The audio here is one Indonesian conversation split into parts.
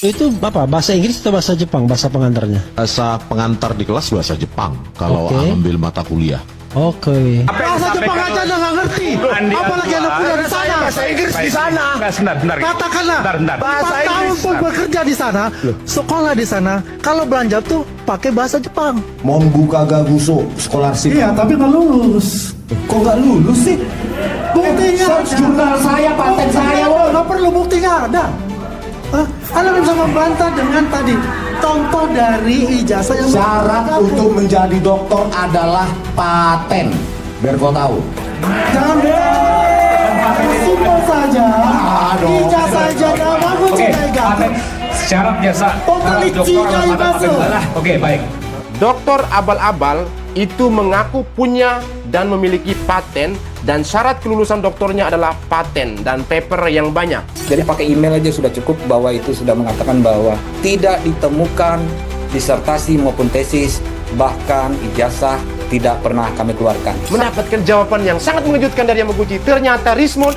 Itu apa? Bahasa Inggris atau bahasa Jepang? Bahasa pengantarnya? Bahasa pengantar di kelas bahasa Jepang kalau Oke. ambil mata kuliah. Oke. Bahasa Jepang aja anda nggak ngerti. Apalagi anda kuliah di sana. Bahasa Inggris di sana. Bentar. Katakanlah, Bentar. 4 tahun pun bekerja di sana, sekolah di sana. Kalau belanja tuh pakai bahasa Jepang. Mau buka gaguso scholarship. Iya, tapi nggak lulus. Kok nggak lulus sih? Buktinya Search jurnal saya, paten saya, woy. nggak perlu buktinya ada. Hah? Anda bisa membantah dengan tadi contoh dari ijazah yang Syarat untuk menjadi dokter adalah paten. Biar kau tahu. jangan simpel saja. Ijazah aja nama paten syarat jasa Totalit doktor Cina paten itu. adalah oke baik. Doktor abal-abal itu mengaku punya dan memiliki paten dan syarat kelulusan doktornya adalah paten dan paper yang banyak. Jadi pakai email aja sudah cukup bahwa itu sudah mengatakan bahwa tidak ditemukan disertasi maupun tesis, bahkan ijazah tidak pernah kami keluarkan. Mendapatkan jawaban yang sangat mengejutkan dari Yamaguchi. Ternyata Rismon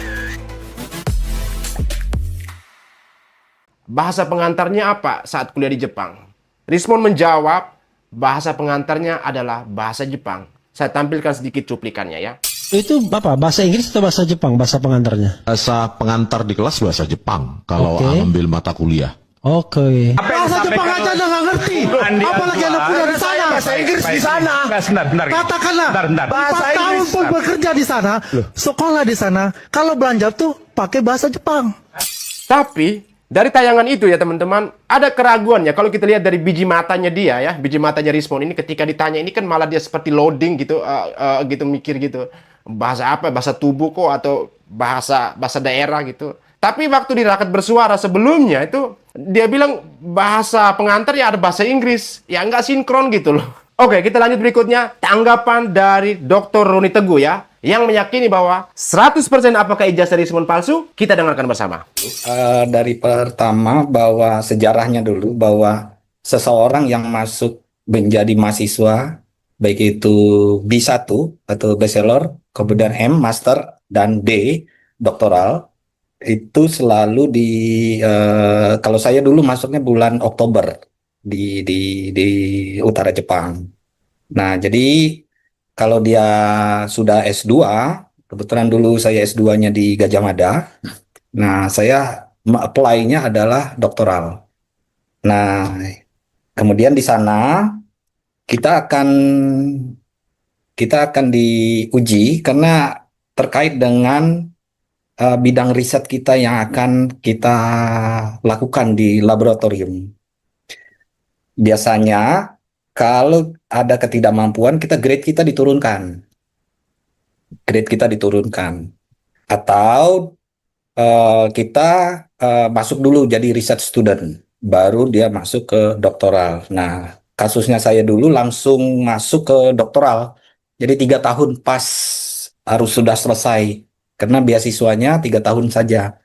bahasa pengantarnya apa saat kuliah di Jepang? Rismon menjawab bahasa pengantarnya adalah bahasa Jepang. Saya tampilkan sedikit cuplikannya ya. Itu apa? Bahasa Inggris atau bahasa Jepang? Bahasa pengantarnya? Bahasa pengantar di kelas bahasa Jepang kalau Oke. ambil mata kuliah. Oke. Bahasa Jepang aja anda nggak ngerti. Apalagi anda kuliah di sana. Bahasa Inggris di sana. Bentar. Katakanlah, Bentar. 4 tahun pun bekerja di sana, sekolah di sana. Kalau belanja tuh pakai bahasa Jepang. Tapi dari tayangan itu ya teman-teman, ada keraguan ya. Kalau kita lihat dari biji matanya dia ya, biji matanya Rismon ini ketika ditanya ini kan malah dia seperti loading gitu, gitu mikir gitu. Bahasa apa? Bahasa tubuh kok atau bahasa daerah gitu. Tapi waktu di rakat bersuara sebelumnya itu dia bilang bahasa pengantar ya ada bahasa Inggris, ya nggak sinkron gitu loh. Oke, kita lanjut berikutnya. Tanggapan dari Dr. Roni Teguh ya, yang meyakini bahwa 100% apakah ijazah Rismon palsu? Kita dengarkan bersama. Dari pertama bahwa sejarahnya dulu bahwa seseorang yang masuk menjadi mahasiswa baik itu B1 atau bachelor, kemudian M master dan D doktoral itu selalu kalau saya dulu masuknya bulan Oktober di utara Jepang. Nah, jadi kalau dia sudah S2, kebetulan dulu saya S2-nya di Gajah Mada. Nah, saya apply-nya adalah doktoral. Nah, kemudian di sana kita akan diuji karena terkait dengan bidang riset kita yang akan kita lakukan di laboratorium. Biasanya kalau ada ketidakmampuan, grade kita diturunkan. Grade kita diturunkan. Atau kita masuk dulu jadi research student, baru dia masuk ke doktoral. Nah, kasusnya saya dulu langsung masuk ke doktoral. Jadi 3 tahun pas harus sudah selesai. Karena beasiswanya 3 tahun saja.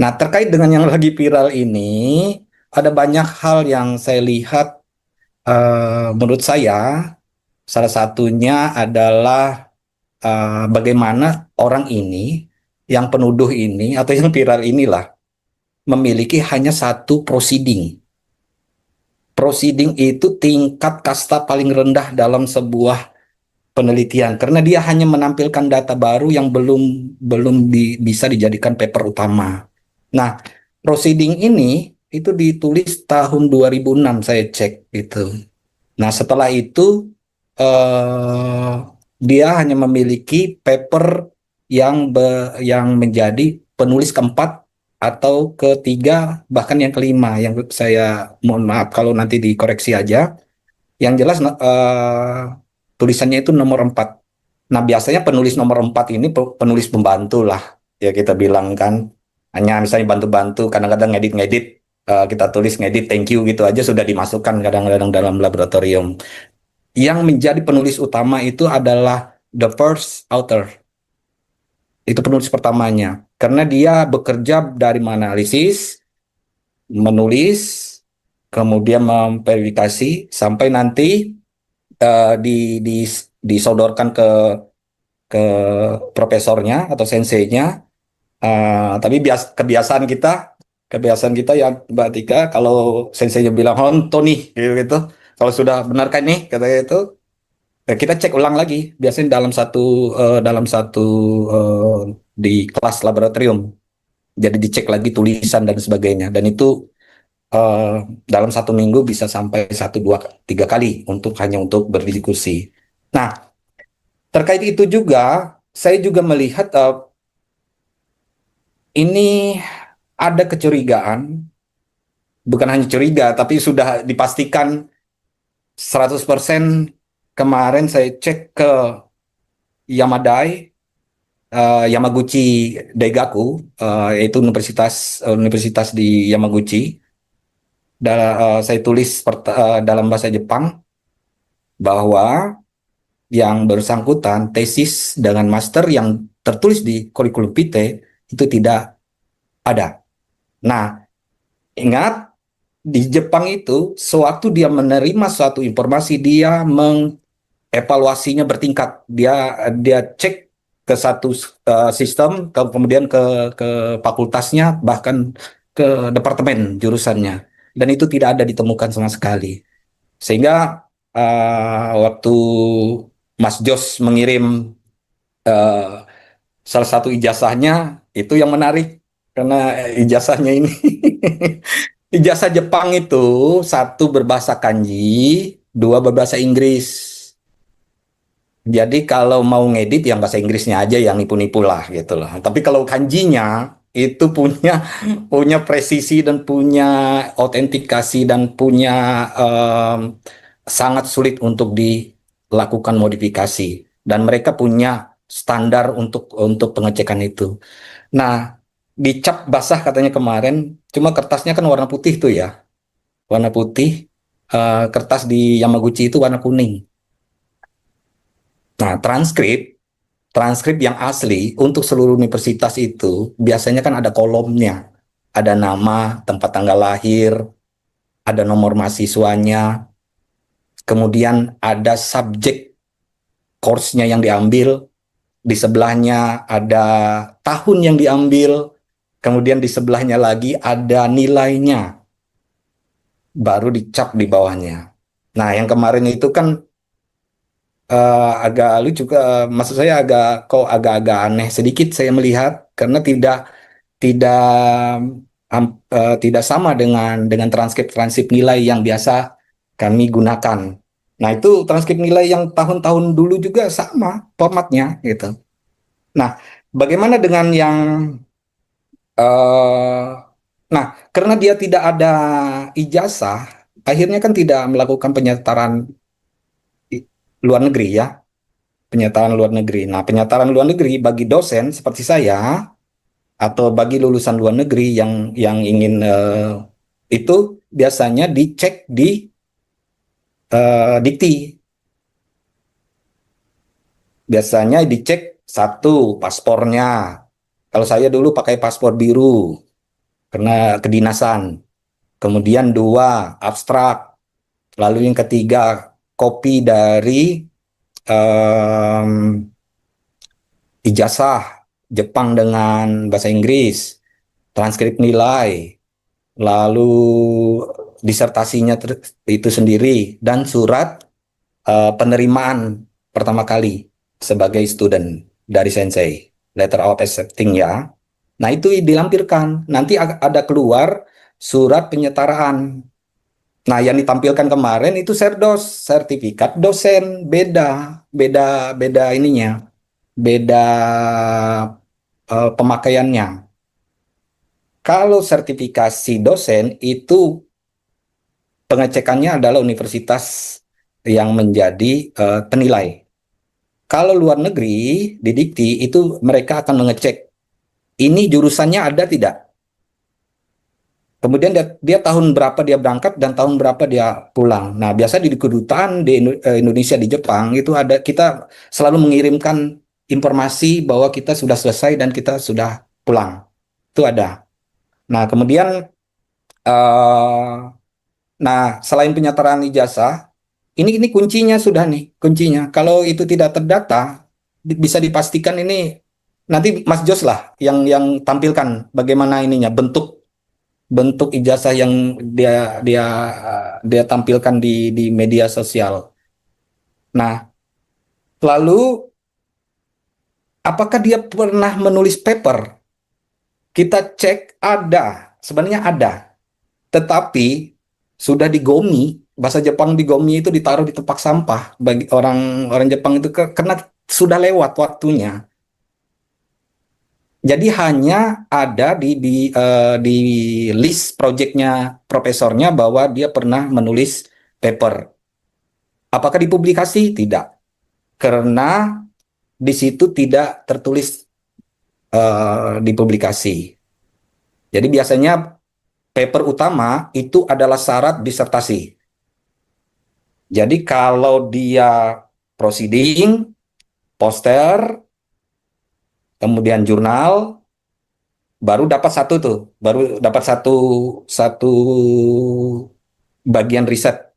Nah, terkait dengan yang lagi viral ini, ada banyak hal yang saya lihat menurut saya, salah satunya adalah bagaimana orang ini, yang penuduh ini, atau yang viral inilah, memiliki hanya satu proceeding. Proceeding itu tingkat kasta paling rendah dalam sebuah penelitian, karena dia hanya menampilkan data baru yang belum bisa dijadikan paper utama. Nah, proceeding ini itu ditulis tahun 2006 saya cek gitu. Nah, setelah itu dia hanya memiliki paper yang menjadi penulis keempat atau ketiga, bahkan yang kelima. Yang saya mohon maaf kalau nanti dikoreksi aja. Yang jelas tulisannya itu nomor 4. Nah, biasanya penulis nomor 4 ini penulis pembantu lah, ya kita bilang kan. Hanya misalnya bantu-bantu, kadang-kadang ngedit-ngedit, kita tulis ngedit thank you gitu aja sudah dimasukkan kadang-kadang dalam laboratorium. Yang menjadi penulis utama itu adalah the first author. Itu penulis pertamanya. Karena dia bekerja dari menganalisis, menulis, kemudian memverifikasi, sampai nanti disodorkan ke profesornya atau senseinya. Tapi kebiasaan kita Kebiasaan kita ya Mbak Tika, kalau senseinya bilang honto nih, gitu. Kalau sudah benarkan nih, katanya itu, kita cek ulang lagi. Biasanya dalam satu di kelas laboratorium. Jadi dicek lagi tulisan dan sebagainya. Dan itu dalam 1 minggu bisa sampai 1, 2, 3 kali hanya untuk berdiskusi. Nah, terkait itu juga, saya juga melihat ini ada kecurigaan, bukan hanya curiga, tapi sudah dipastikan 100%. Kemarin saya cek ke Yamadai, Yamaguchi Daigaku, yaitu universitas di Yamaguchi. Saya tulis dalam bahasa Jepang bahwa yang bersangkutan tesis dengan master yang tertulis di kurikulum vitae itu tidak ada. Nah, ingat di Jepang itu sewaktu dia menerima suatu informasi, dia mengevaluasinya bertingkat. Dia cek ke satu sistem, kemudian ke fakultasnya, bahkan ke departemen jurusannya, dan itu tidak ada ditemukan sama sekali. Sehingga waktu Mas Jos mengirim salah satu ijazahnya, itu yang menarik karena ijazahnya ini ijazah Jepang itu 1 berbahasa kanji, 2 berbahasa Inggris. Jadi kalau mau ngedit yang bahasa Inggrisnya aja yang nipu-nipu lah gitu lah. Tapi kalau kanjinya itu punya presisi dan punya autentikasi dan punya sangat sulit untuk dilakukan modifikasi. Dan mereka punya standar untuk pengecekan itu. Nah, dicap basah katanya kemarin, cuma kertasnya kan warna putih tuh ya, warna putih. Kertas di Yamaguchi itu warna kuning. Nah, transkrip yang asli untuk seluruh universitas itu biasanya kan ada kolomnya, ada nama, tempat tanggal lahir, ada nomor mahasiswanya, kemudian ada subjek course-nya yang diambil, di sebelahnya ada tahun yang diambil, kemudian di sebelahnya lagi ada nilainya, baru dicap di bawahnya. Nah, yang kemarin itu kan agak lucu juga, maksud saya agak-agak aneh sedikit saya melihat, karena tidak sama dengan transkrip nilai yang biasa kami gunakan. Nah, itu transkrip nilai yang tahun-tahun dulu juga sama formatnya gitu. Nah, bagaimana dengan yang nah, karena dia tidak ada ijazah, akhirnya kan tidak melakukan penyetaraan luar negeri ya, penyetaraan luar negeri. Nah, penyetaraan luar negeri bagi dosen seperti saya atau bagi lulusan luar negeri yang ingin itu biasanya dicek di dikti. Biasanya dicek 1 paspornya. Kalau saya dulu pakai paspor biru karena kedinasan. Kemudian 2 abstrak. Lalu yang ketiga kopi dari ijazah Jepang dengan bahasa Inggris, transkrip nilai, lalu disertasinya itu sendiri, dan surat penerimaan pertama kali sebagai student dari sensei, letter of accepting ya. Nah, itu dilampirkan. Nanti ada keluar surat penyetaraan. Nah, yang ditampilkan kemarin itu sertifikat dosen, beda ininya, beda pemakaiannya. Kalau sertifikasi dosen itu pengecekannya adalah universitas yang menjadi penilai. Kalau luar negeri di dikti itu mereka akan mengecek ini jurusannya ada tidak. Kemudian dia tahun berapa dia berangkat dan tahun berapa dia pulang. Nah, biasa di kedutaan di Indonesia di Jepang itu ada, kita selalu mengirimkan informasi bahwa kita sudah selesai dan kita sudah pulang. Itu ada. Nah, kemudian selain penyetaraan ijazah, ini kuncinya sudah nih, kuncinya. Kalau itu tidak terdata, bisa dipastikan ini nanti Mas Jos lah yang tampilkan bagaimana ininya bentuk bentuk ijazah yang dia tampilkan di media sosial. Nah, lalu apakah dia pernah menulis paper? Kita cek sebenarnya ada, tetapi sudah digomi. Bahasa Jepang digomi itu ditaruh di tempat sampah bagi orang Jepang itu karena sudah lewat waktunya. Jadi hanya ada di list proyeknya profesornya bahwa dia pernah menulis paper. Apakah dipublikasi? Tidak, karena di situ tidak tertulis dipublikasi. Jadi biasanya paper utama itu adalah syarat disertasi. Jadi kalau dia proceeding, poster, kemudian jurnal, baru dapat satu bagian riset.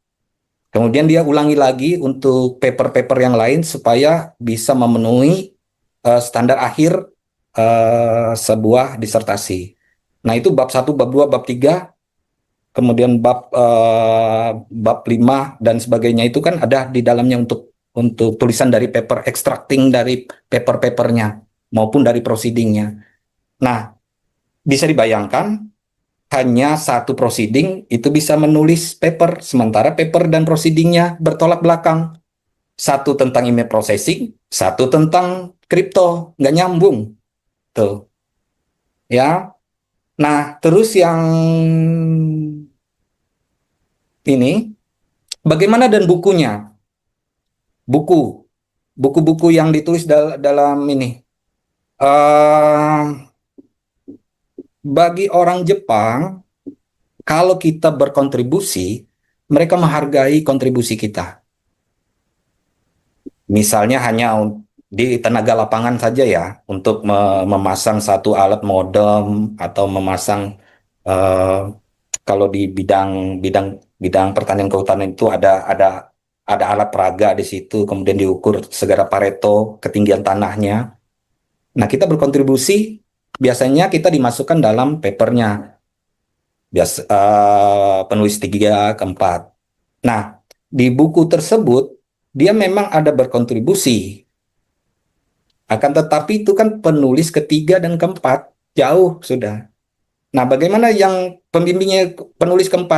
Kemudian dia ulangi lagi untuk paper-paper yang lain supaya bisa memenuhi standar akhir sebuah disertasi. Nah, itu bab 1, bab 2, bab 3, kemudian bab 5 dan sebagainya itu kan ada di dalamnya untuk tulisan dari paper, extracting dari paper-papernya maupun dari proceedingnya. Nah, bisa dibayangkan hanya satu proceeding itu bisa menulis paper, sementara paper dan proceedingnya bertolak belakang. Satu tentang email processing, satu tentang kripto, nggak nyambung. Tuh. Ya. Nah, terus yang ini, bagaimana dan bukunya? Buku-buku yang ditulis dalam ini. Bagi orang Jepang, kalau kita berkontribusi, mereka menghargai kontribusi kita. Misalnya hanya di tenaga lapangan saja ya, untuk memasang satu alat modem atau memasang kalau di bidang pertanian kehutanan itu ada alat peraga di situ, kemudian diukur segera Pareto, ketinggian tanahnya. Nah, kita berkontribusi, biasanya kita dimasukkan dalam papernya, penulis 3 ke 4. Nah, di buku tersebut dia memang ada berkontribusi. Akan tetapi itu kan penulis ke-3 dan ke-4, jauh sudah. Nah, bagaimana yang pembimbingnya penulis ke-4,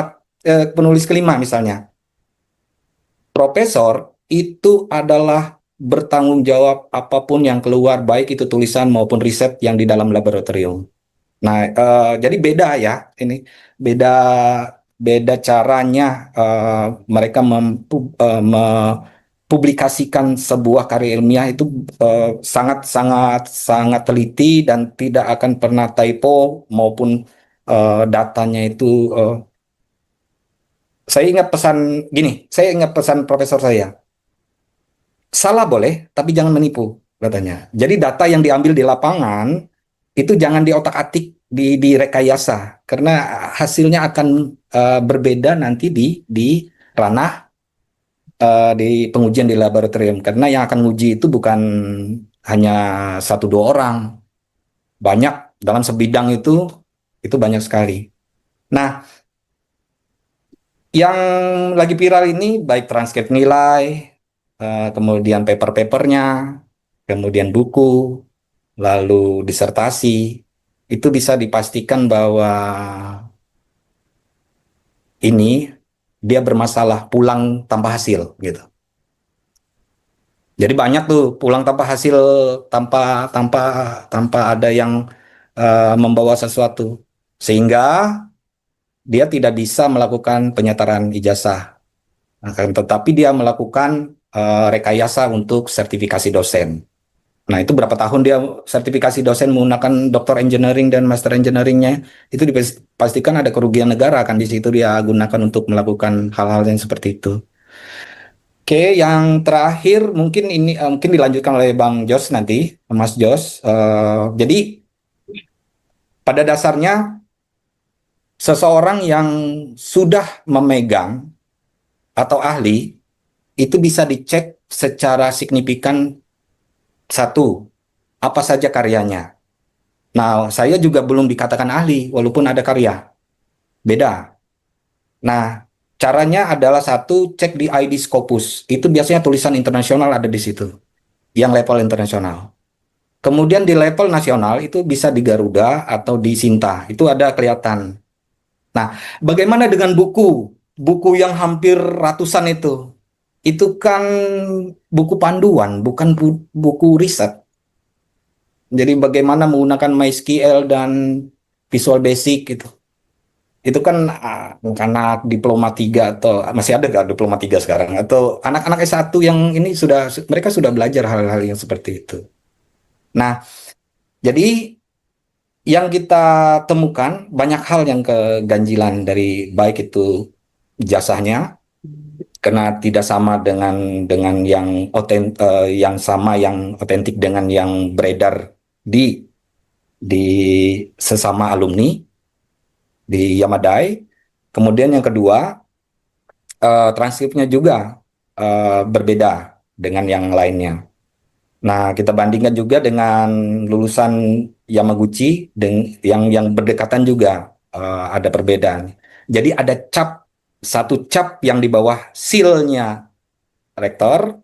penulis ke-5 misalnya? Profesor itu adalah bertanggung jawab apapun yang keluar, baik itu tulisan maupun riset yang di dalam laboratorium. Nah, jadi beda ya, ini beda caranya mereka publikasikan sebuah karya ilmiah itu sangat teliti dan tidak akan pernah typo maupun datanya itu. Saya ingat pesan profesor saya, salah boleh tapi jangan menipu, katanya. Jadi data yang diambil di lapangan itu jangan diotak-atik, direkayasa, karena hasilnya akan berbeda nanti di ranah di pengujian di laboratorium, karena yang akan uji itu bukan hanya 1-2 orang, banyak dalam sebidang itu banyak sekali. Nah, yang lagi viral ini baik transkrip nilai, kemudian paper-papernya, kemudian buku, lalu disertasi, itu bisa dipastikan bahwa ini dia bermasalah pulang tanpa hasil gitu. Jadi banyak tuh pulang tanpa hasil, tanpa ada yang membawa sesuatu, sehingga dia tidak bisa melakukan penyetaran ijazah. Tetapi dia melakukan rekayasa untuk sertifikasi dosen. Nah, itu berapa tahun dia sertifikasi dosen menggunakan Dr. Engineering dan Master Engineeringnya, itu dipastikan ada kerugian negara kan di situ dia gunakan untuk melakukan hal-hal yang seperti itu. Oke, yang terakhir mungkin ini mungkin dilanjutkan oleh Bang Jos nanti, Mas Jos. Jadi pada dasarnya seseorang yang sudah memegang atau ahli itu bisa dicek secara signifikan. Satu, apa saja karyanya. Nah, saya juga belum dikatakan ahli walaupun ada karya. beda. Nah, caranya adalah satu, cek di ID Scopus. Itu biasanya tulisan internasional ada di situ, yang level internasional. Kemudian di level nasional itu bisa di Garuda atau di Sinta, itu ada kelihatan. Nah, bagaimana dengan buku? Buku yang hampir ratusan itu? Itu kan buku panduan, bukan buku riset. Jadi bagaimana menggunakan MySQL dan Visual Basic gitu. Itu kan anak diploma 3 atau masih ada nggak diploma 3 sekarang? Atau anak-anak S1 yang ini mereka sudah belajar hal-hal yang seperti itu. Nah, jadi yang kita temukan banyak hal yang keganjilan dari baik itu ijazahnya karena tidak sama dengan yang sama yang otentik dengan yang beredar di sesama alumni di Yamadai. Kemudian yang kedua, transkripnya juga berbeda dengan yang lainnya. Nah, kita bandingkan juga dengan lulusan Yamaguchi yang berdekatan juga ada perbedaan. Jadi ada satu cap yang di bawah seal-nya rektor,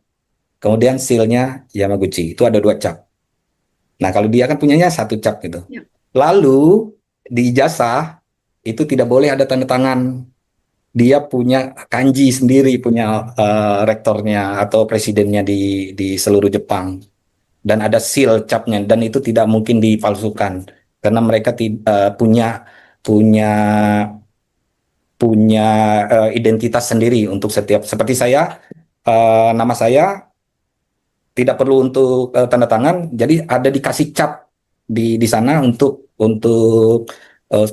kemudian seal-nya Yamaguchi. Itu ada 2 cap. Nah, kalau dia kan punyanya 1 cap gitu. Lalu di ijazah itu tidak boleh ada tanda tangan. Dia punya kanji sendiri, punya rektornya atau presidennya di seluruh Jepang, dan ada seal capnya, dan itu tidak mungkin dipalsukan karena mereka punya identitas sendiri untuk setiap. Seperti saya, nama saya tidak perlu untuk tanda tangan, jadi ada dikasih cap di sana untuk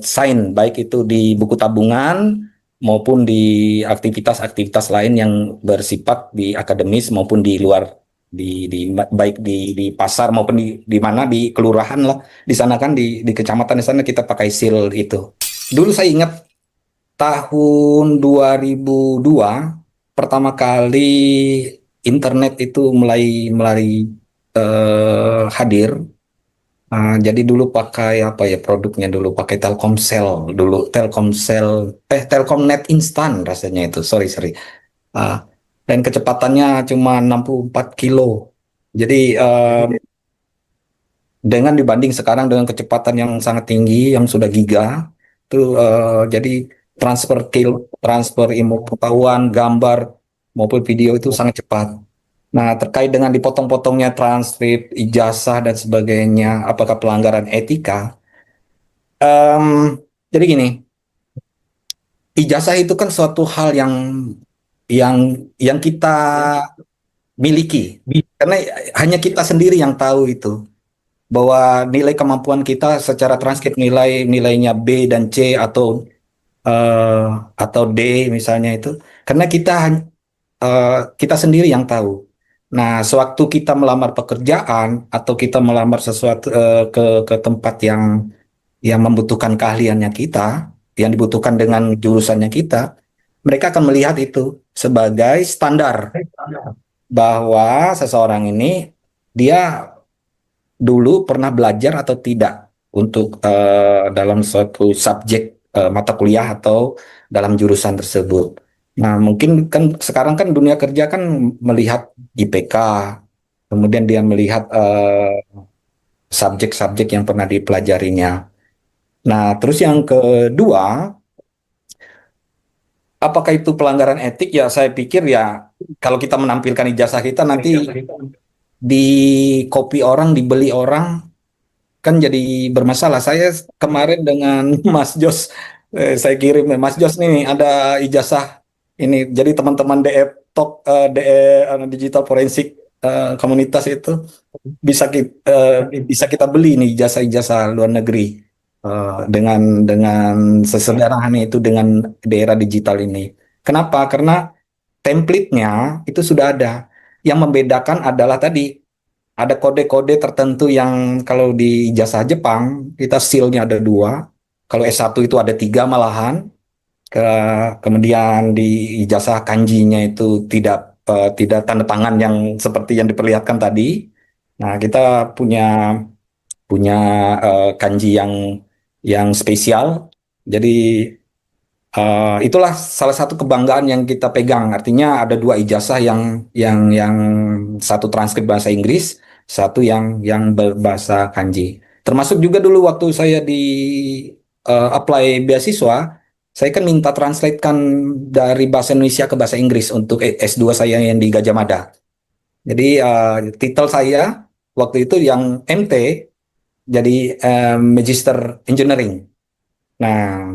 sign, baik itu di buku tabungan maupun di aktivitas-aktivitas lain yang bersifat di akademis maupun di luar, baik di pasar maupun di mana, di kelurahan lah, di sana kan di kecamatan di sana kita pakai seal itu. Dulu saya ingat tahun 2002 pertama kali internet itu mulai hadir. Jadi dulu pakai apa ya produknya, dulu pakai Telkomsel, Telkomnet instan rasanya itu, sorry. Dan kecepatannya cuma 64 kilo. Jadi dengan dibanding sekarang dengan kecepatan yang sangat tinggi, yang sudah giga, itu jadi transfer ilmu pengetahuan, gambar maupun video itu sangat cepat. Nah, terkait dengan dipotong-potongnya transkrip, ijazah, dan sebagainya, apakah pelanggaran etika? Jadi gini, ijazah itu kan suatu hal yang kita miliki, karena hanya kita sendiri yang tahu itu, bahwa nilai kemampuan kita secara transkrip nilainya B dan C atau D misalnya itu, karena kita sendiri yang tahu. Nah, sewaktu kita melamar pekerjaan atau kita melamar sesuatu ke tempat yang membutuhkan keahliannya kita, yang dibutuhkan dengan jurusannya kita, mereka akan melihat itu sebagai standar bahwa seseorang ini dia dulu pernah belajar atau tidak untuk dalam suatu subjek mata kuliah atau dalam jurusan tersebut. Nah, mungkin kan sekarang kan dunia kerja kan melihat IPK, kemudian dia melihat subjek-subjek yang pernah dipelajarinya. Nah, terus yang kedua, apakah itu pelanggaran etik? Ya, saya pikir ya kalau kita menampilkan ijazah kita nanti di copy orang, dibeli orang, kan jadi bermasalah. Saya kemarin dengan Mas Jos, saya kirim Mas Jos nih ada ijazah ini, jadi teman-teman DE Talk, Digital Forensik komunitas itu bisa kita beli nih ijazah luar negeri dengan sesederhana itu dengan daerah digital ini. Kenapa? Karena template-nya itu sudah ada. Yang membedakan adalah tadi ada kode-kode tertentu yang kalau di ijazah Jepang kita seal-nya ada 2, kalau S1 itu ada 3 malahan. Kemudian di ijazah kanjinya itu tidak tanda tangan yang seperti yang diperlihatkan tadi. Nah, kita punya kanji yang spesial. Jadi Itulah salah satu kebanggaan yang kita pegang. Artinya ada 2 ijazah yang satu transkrip bahasa Inggris, satu yang berbahasa kanji. Termasuk juga dulu waktu saya di apply beasiswa, saya kan minta translatekan dari bahasa Indonesia ke bahasa Inggris untuk S2 saya yang di Gajah Mada. Jadi titel saya waktu itu yang MT jadi Magister Engineering. Nah,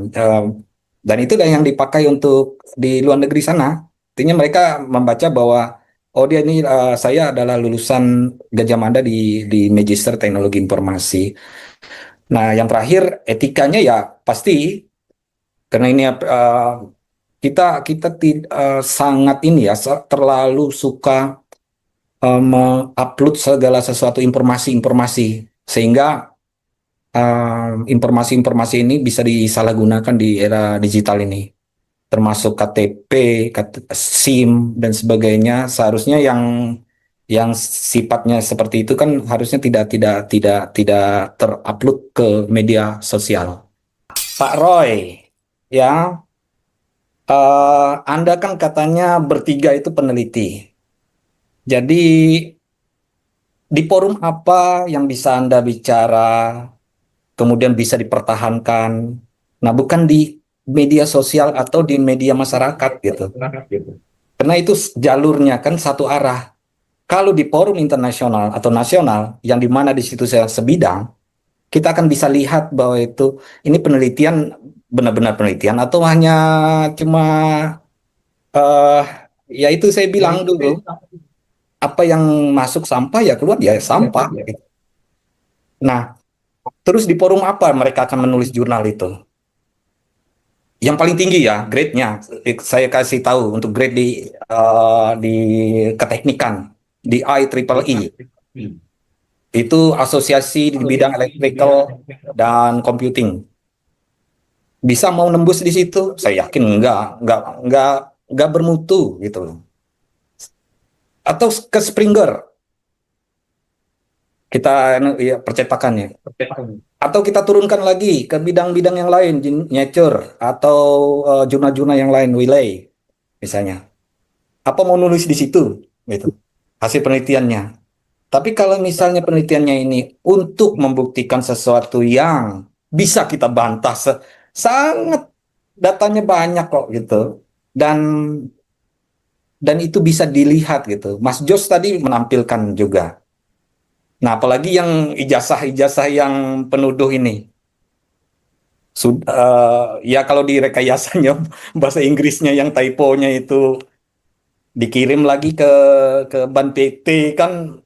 dan itu yang dipakai untuk di luar negeri sana. Artinya mereka membaca bahwa oh dia ini saya adalah lulusan Gajah Mada di Magister Teknologi Informasi. Nah, yang terakhir etikanya ya pasti karena ini kita sangat ini ya terlalu suka mengupload segala sesuatu informasi sehingga informasi-informasi ini bisa disalahgunakan di era digital ini, termasuk KTP, SIM dan sebagainya. Seharusnya yang sifatnya seperti itu kan harusnya tidak terupload ke media sosial. Pak Roy, ya, Anda kan katanya bertiga itu peneliti. Jadi di forum apa yang bisa Anda bicara, kemudian bisa dipertahankan? Nah, bukan di media sosial atau di media masyarakat gitu. Karena itu jalurnya kan satu arah. Kalau di forum internasional atau nasional, yang dimana di situ saya sebidang, kita akan bisa lihat bahwa ini penelitian benar-benar penelitian atau hanya cuma ya itu saya bilang dulu, apa yang masuk sampah ya keluar ya sampah. Gitu. Nah, terus di forum apa mereka akan menulis jurnal itu? Yang paling tinggi ya grade-nya, saya kasih tahu untuk grade di keteknikan di IEEE. Itu asosiasi di bidang electrical dan computing. Bisa mau nembus di situ? Saya yakin enggak bermutu gitu loh. Atau ke Springer. Kita ya, percetakannya. Atau kita turunkan lagi ke bidang-bidang yang lain, Nature atau jurnal-jurnal yang lain, Wiley misalnya. Apa mau nulis di situ? Gitu. Hasil penelitiannya. Tapi kalau misalnya penelitiannya ini untuk membuktikan sesuatu yang bisa kita bantah, sangat datanya banyak kok gitu. Dan itu bisa dilihat gitu. Mas Jos tadi menampilkan juga. Nah, apalagi yang ijazah-ijazah yang penuduh ini. Ya kalau di rekayasanya bahasa Inggrisnya yang typonya itu dikirim lagi ke Ban PT kan,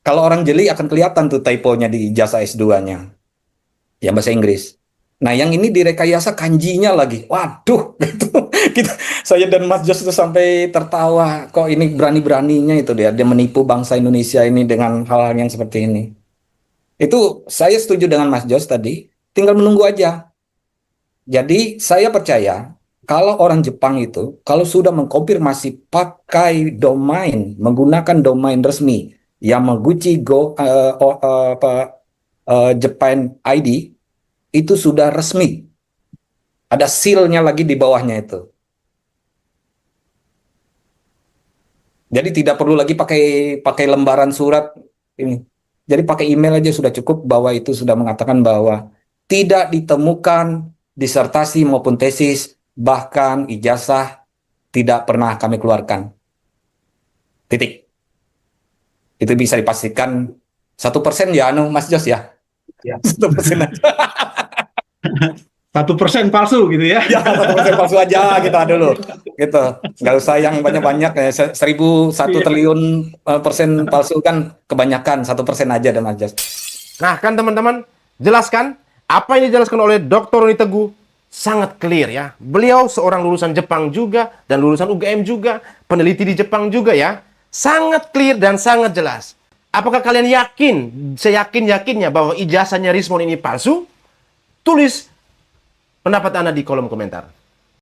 kalau orang jeli akan kelihatan tuh typonya di ijazah S2-nya. Yang bahasa Inggris. Nah, yang ini direkayasa kanjinya lagi. Waduh, gitu. Saya dan Mas Jos itu sampai tertawa. Kok ini berani-beraninya itu dia menipu bangsa Indonesia ini dengan hal-hal yang seperti ini. Itu saya setuju dengan Mas Jos tadi. Tinggal menunggu aja. Jadi saya percaya kalau orang Jepang itu kalau sudah mengkonfirmasi pakai domain, menggunakan domain resmi Yamaguchi Japan ID itu sudah resmi. Ada seal-nya lagi di bawahnya itu. Jadi tidak perlu lagi pakai lembaran surat ini. Jadi pakai email aja sudah cukup bahwa itu sudah mengatakan bahwa tidak ditemukan disertasi maupun tesis, bahkan ijazah tidak pernah kami keluarkan. Titik. Itu bisa dipastikan 1% ya, Mas Jos ya. 1% aja. 1% palsu gitu ya? Ya, 1% palsu aja kita dulu. Gitu. Nggak usah yang banyak-banyak ya. 1.001 triliun persen palsu kan kebanyakan. 1% aja dan aja. Nah kan teman-teman, jelaskan apa yang dijelaskan oleh Dr. Roni Teguh sangat clear ya. Beliau seorang lulusan Jepang juga dan lulusan UGM juga, peneliti di Jepang juga ya. Sangat clear dan sangat jelas. Apakah kalian yakin, seyakin-yakinnya bahwa ijazahnya Rismon ini palsu? Tulis pendapat Anda di kolom komentar.